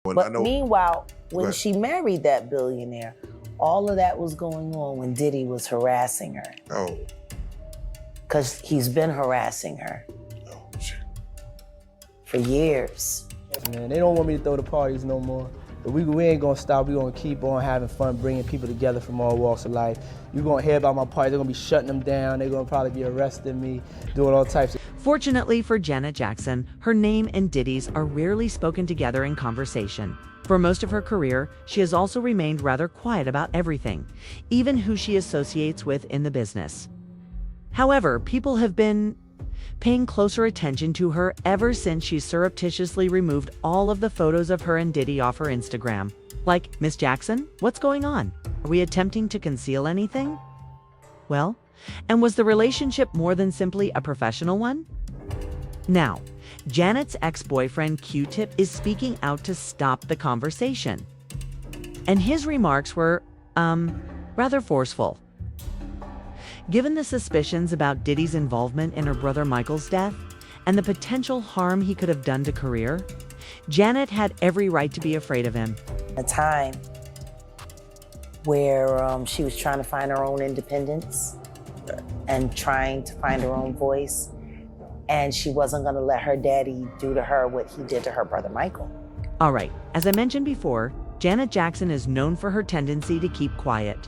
But meanwhile, when she married that billionaire, all of that was going on when Diddy was harassing her. Oh. Because he's been harassing her. Oh, shit. For years. Man, they don't want me to throw the parties no more. But we ain't gonna stop. We gonna keep on having fun, bringing people together from all walks of life. You're gonna hear about my party. They're gonna be shutting them down. They're gonna probably be arresting me, doing all types of... Fortunately for Janet Jackson, her name and Diddy's are rarely spoken together in conversation. For most of her career, she has also remained rather quiet about everything, even who she associates with in the business. However, people have been paying closer attention to her ever since she surreptitiously removed all of the photos of her and Diddy off her Instagram. Like, Miss Jackson, what's going on? Are we attempting to conceal anything? Well, and was the relationship more than simply a professional one? Now, Janet's ex-boyfriend Q-Tip is speaking out to stop the conversation. And his remarks were, rather forceful. Given the suspicions about Diddy's involvement in her brother Michael's death and the potential harm he could have done to career, Janet had every right to be afraid of him. A time where she was trying to find her own independence and trying to find her own voice, and she wasn't going to let her daddy do to her what he did to her brother Michael. All right, as I mentioned before, Janet Jackson is known for her tendency to keep quiet.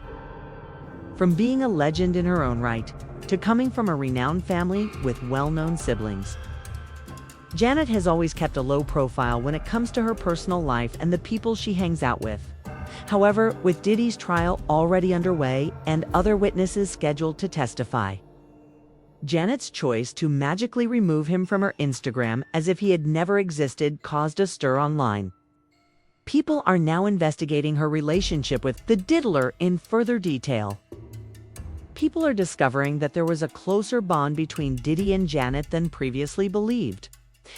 From being a legend in her own right, to coming from a renowned family with well-known siblings, Janet has always kept a low profile when it comes to her personal life and the people she hangs out with. However, with Diddy's trial already underway and other witnesses scheduled to testify, Janet's choice to magically remove him from her Instagram as if he had never existed caused a stir online. People are now investigating her relationship with the diddler in further detail. People are discovering that there was a closer bond between Diddy and Janet than previously believed.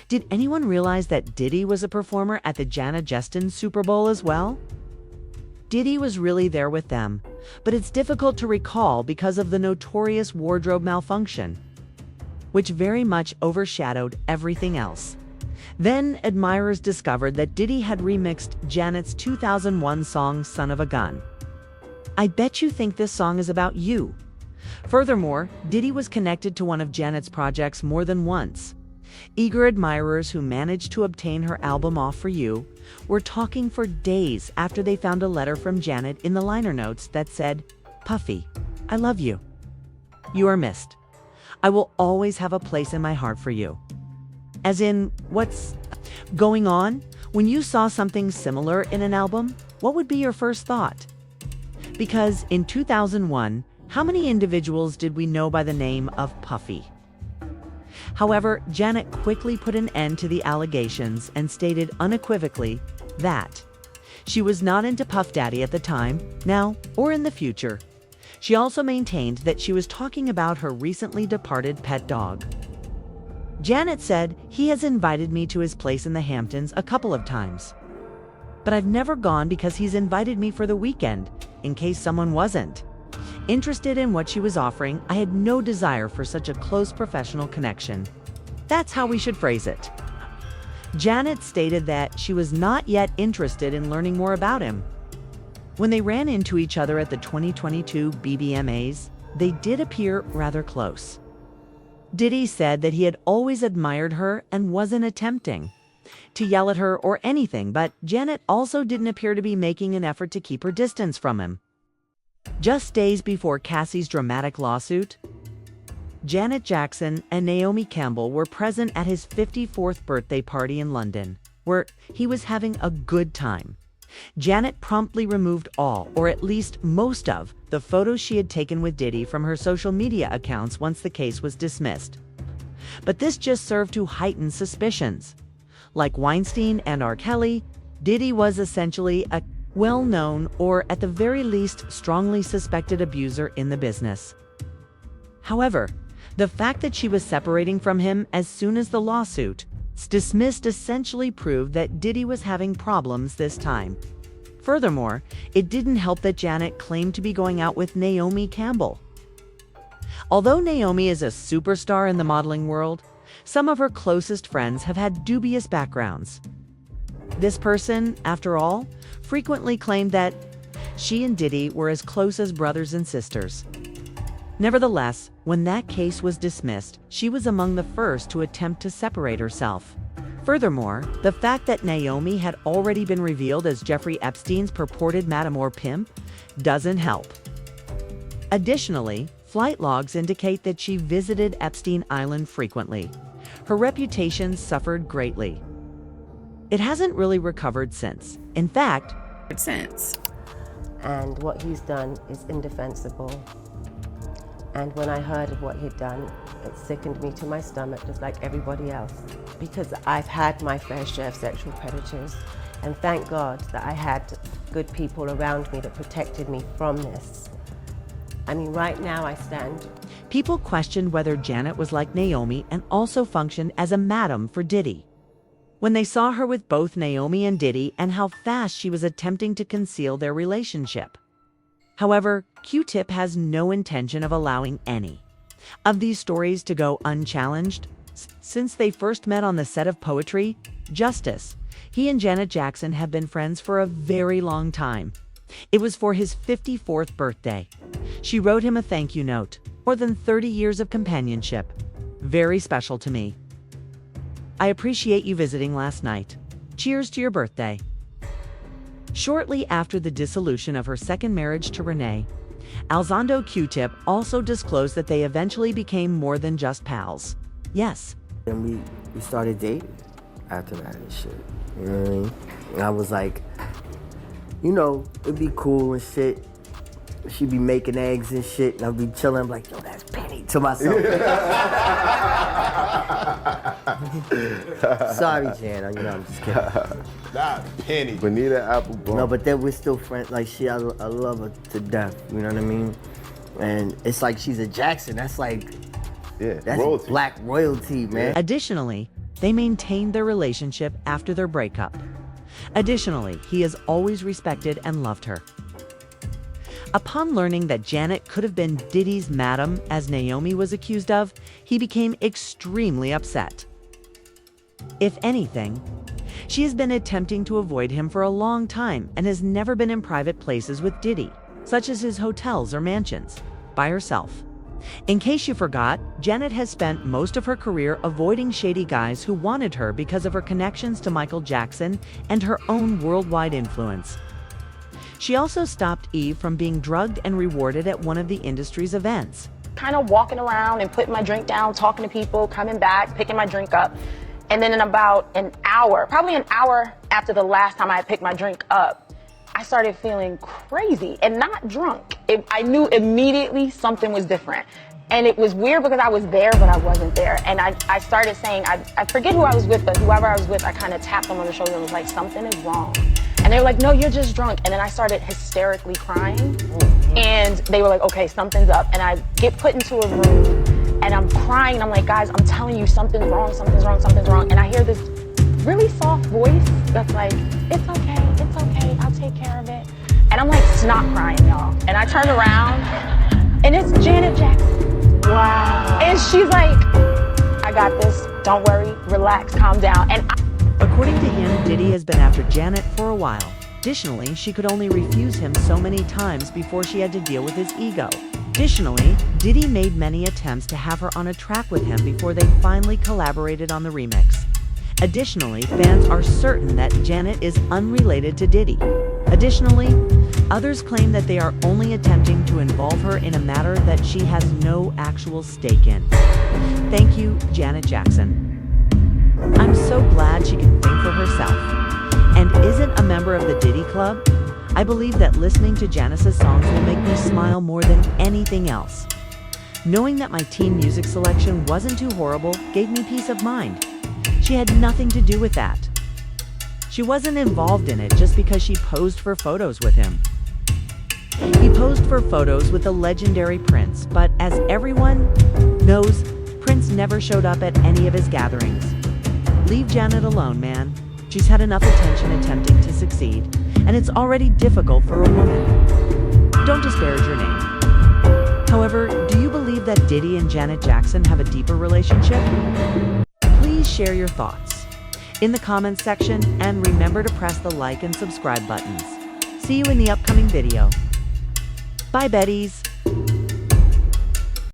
Did anyone realize that Diddy was a performer at the Janet Jackson Super Bowl as well? Diddy was really there with them, but it's difficult to recall because of the notorious wardrobe malfunction, which very much overshadowed everything else. Then, admirers discovered that Diddy had remixed Janet's 2001 song, Son of a Gun. I bet you think this song is about you. Furthermore, Diddy was connected to one of Janet's projects more than once. Eager admirers who managed to obtain her album Off For You were talking for days after they found a letter from Janet in the liner notes that said, "Puffy, I love you. You are missed. I will always have a place in my heart for you." As in, what's going on? When you saw something similar in an album, what would be your first thought? Because in 2001, how many individuals did we know by the name of Puffy? However, Janet quickly put an end to the allegations and stated unequivocally that she was not into Puff Daddy at the time, now, or in the future. She also maintained that she was talking about her recently departed pet dog. Janet said, "He has invited me to his place in the Hamptons a couple of times. But I've never gone because he's invited me for the weekend, in case someone wasn't interested in what she was offering. I had no desire for such a close professional connection." That's how we should phrase it. Janet stated that she was not yet interested in learning more about him. When they ran into each other at the 2022 BBMAs, they did appear rather close. Diddy said that he had always admired her and wasn't attempting to yell at her or anything, but Janet also didn't appear to be making an effort to keep her distance from him. Just days before Cassie's dramatic lawsuit, Janet Jackson and Naomi Campbell were present at his 54th birthday party in London, where he was having a good time. Janet promptly removed all, or at least most of, the photos she had taken with Diddy from her social media accounts once the case was dismissed. But this just served to heighten suspicions. Like Weinstein and R. Kelly, Diddy was essentially a well-known, or at the very least strongly suspected abuser in the business. However, the fact that she was separating from him as soon as the lawsuit dismissed essentially proved that Diddy was having problems this time. Furthermore, it didn't help that Janet claimed to be going out with Naomi Campbell. Although Naomi is a superstar in the modeling world, some of her closest friends have had dubious backgrounds. This person, after all, frequently claimed that she and Diddy were as close as brothers and sisters. Nevertheless, when that case was dismissed, she was among the first to attempt to separate herself. Furthermore, the fact that Naomi had already been revealed as Jeffrey Epstein's purported Madame or pimp doesn't help. Additionally, flight logs indicate that she visited Epstein Island frequently. Her reputation suffered greatly. It hasn't really recovered since. In fact, and what he's done is indefensible. And when I heard of what he'd done, it sickened me to my stomach, just like everybody else. Because I've had my fair share of sexual predators, and thank God that I had good people around me that protected me from this. I mean, right now I stand. people questioned whether Janet was like Naomi and also functioned as a madam for Diddy. When they saw her with both Naomi and Diddy and how fast she was attempting to conceal their relationship. However, Q-Tip has no intention of allowing any of these stories to go unchallenged. Since they first met on the set of Poetry Justice, he and Janet Jackson have been friends for a very long time. It was for his 54th birthday. She wrote him a thank you note. More than 30 years of companionship. Very special to me. I appreciate you visiting last night. Cheers to your birthday. Shortly after the dissolution of her second marriage to Renee, Alzando Q-Tip also disclosed that they eventually became more than just pals. Yes. And we started dating after that and shit. You know what I mean? And I was like, you know, it'd be cool and shit. She'd be making eggs and shit, and I'd be chilling. I'm like, yo, that's Penny, to myself. Sorry, Jan. You know, I'm just kidding. Not Penny. Bonita Applebum. No, but then we're still friends. Like, I love her to death. You know what I mean? And it's like she's a Jackson. That's like, Yeah, that's royalty. black royalty, man. Additionally, they maintained their relationship after their breakup. Additionally, he has always respected and loved her. Upon learning that Janet could have been Diddy's madam, as Naomi was accused of, he became extremely upset. If anything, she has been attempting to avoid him for a long time and has never been in private places with Diddy, such as his hotels or mansions, by herself. In case you forgot, Janet has spent most of her career avoiding shady guys who wanted her because of her connections to Michael Jackson and her own worldwide influence. She also stopped Eve from being drugged and rewarded at one of the industry's events. Kind of walking around and putting my drink down, talking to people, coming back, picking my drink up. And then in about an hour, probably an hour after the last time I had picked my drink up, I started feeling crazy and not drunk. I knew immediately something was different. And it was weird because I was there, but I wasn't there. And I started saying, I forget who I was with, but whoever I was with, I kind of tapped them on the shoulder and was like, something is wrong. And they were like, no, you're just drunk. And then I started hysterically crying. And they were like, okay, something's up. And I get put into a room and I'm crying. And I'm like, guys, I'm telling you, something's wrong, something's wrong, something's wrong. And I hear this really soft voice that's like, it's okay, I'll take care of it. And I'm like snot crying, y'all. And I turn around and it's Janet Jackson. Wow. And she's like, I got this, don't worry, relax, calm down. And According to him, Diddy has been after Janet for a while. Additionally, she could only refuse him so many times before she had to deal with his ego. Additionally, Diddy made many attempts to have her on a track with him before they finally collaborated on the remix. Additionally, fans are certain that Janet is unrelated to Diddy. Additionally, others claim that they are only attempting to involve her in a matter that she has no actual stake in. Thank you, Janet Jackson. I'm so glad she can think for herself and isn't a member of the Diddy Club. I believe that listening to Janice's songs will make me smile more than anything else. Knowing that my teen music selection wasn't too horrible gave me peace of mind. She had nothing to do with that. She wasn't involved in it just because she posed for photos with him. He posed for photos with the legendary Prince, but as everyone knows, Prince never showed up at any of his gatherings. Leave Janet alone, man. She's had enough attention attempting to succeed, and it's already difficult for a woman. Don't disparage her name. However, do you believe that Diddy and Janet Jackson have a deeper relationship? Please share your thoughts. in the comments section, and remember to press the like and subscribe buttons. See you in the upcoming video. Bye, Betties.